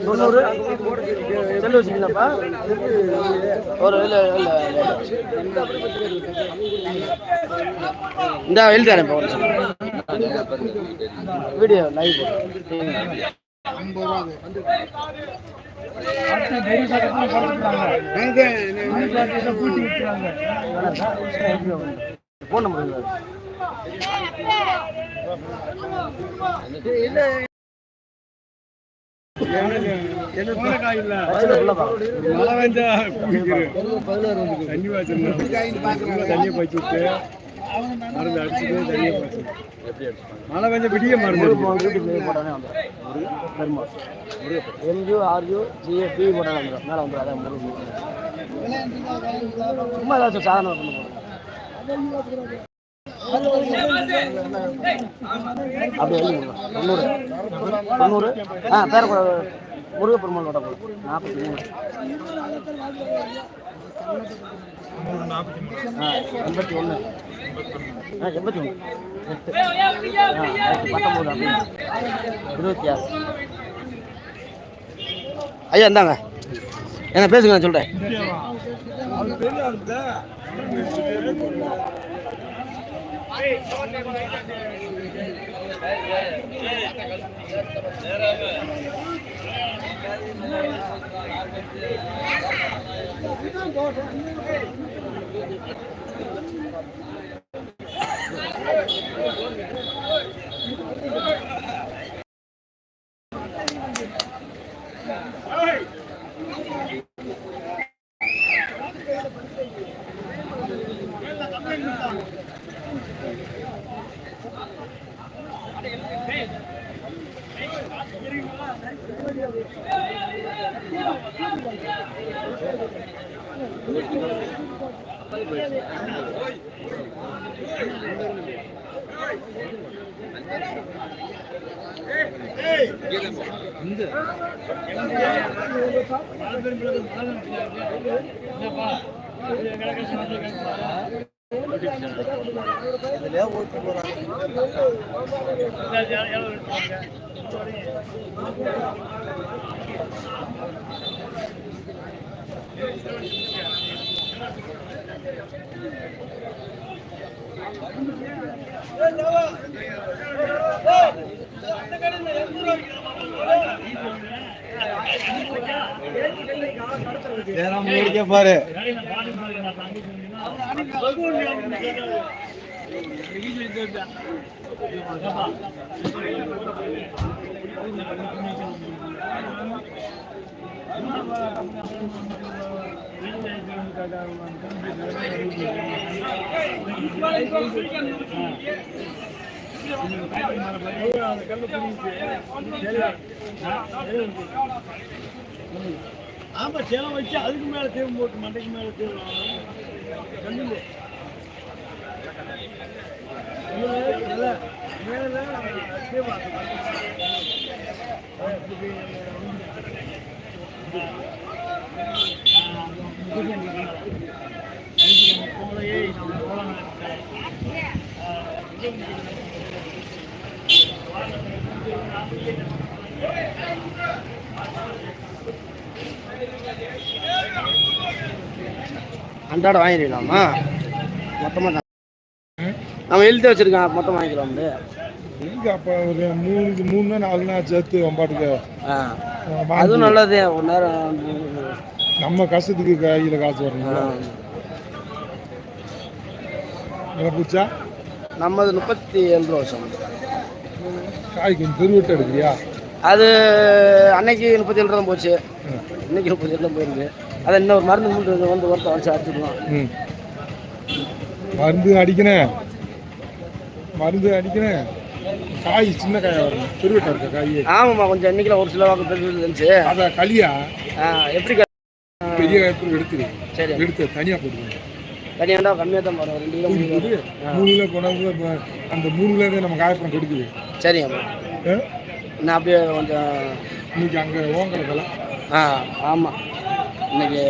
தொண்ணூறு செல்லு வச்சுக்கலாம்ப்பா ஒரு இல்லை இல்லை இந்த எழுதிறேன் இப்போ வீடியோ லைவ் ஃபோன் நம்பர் மழை கொஞ்சம் விடிய மருந்து MURUGFB போட்டால் மேலே வந்துடும். அதான் சும்மா ஏதாச்சும் சாதனம் பண்ணுவோம். அப்படி எழுதி தொண்ணூறு தொண்ணூறு பேர முருகப்பெருமானோட 43 81 81 19 26 ஐயா இந்தாங்க என்ன பேசுங்க நான் சொல்கிறேன். பாரு ஆமா சேலம் வச்சு அதுக்கு மேல தேவை போட்டு மண்டைக்கு மேல தேவை அன்றாட வாங்கிடலாமா? மொத்தமாக தான் நம்ம எழுதி வச்சிருக்கோம், மொத்தம் வாங்கிக்கலாம். அப்போ ஒரு 3 4 நாள் சேர்த்து வம்பாட்டுக்கு அதுவும் நல்லது. ஒரு நேரம் நம்ம கஷ்டத்துக்கு கையில் காசு வரணும். பூச்சா நம்மது 37 ரூபா வருஷம். காய் கொஞ்சம் பெருவிட்டு எடுக்கிறியா? அது அன்னைக்கு 37 ரூபா போச்சு, இன்னைக்கு 37 ரூபா போயிருக்கு. அதை இன்னொரு மருந்து வந்து ஒருத்தர் வச்சு அடிச்சுக்கலாம். மருந்து அடிக்கணும் காய் சின்ன காயாக வரணும், பெருவிட்டா இருக்க காய். ஆமாம்மா, கொஞ்சம் இன்னைக்கு ஒரு சில வாக்கு பெருவிட்டு இருந்துச்சு. அதான் களியா எப்படி பெரிய காய்ப்பு எடுத்துரு. சரி, எடுத்து தனியாக போட்டுக்கணும். தனியாண்டா கம்மியாக தான் வரும். 2 கிலோ 3 கிலோ போனால் அந்த 3 கிலோ நம்ம காயப்படம் கெடுக்குது. சரிங்கம்மா, நான் அப்படியே கொஞ்சம் இன்னைக்கு அங்கே ஓங்கலை. ஆமாம் இன்னைக்கு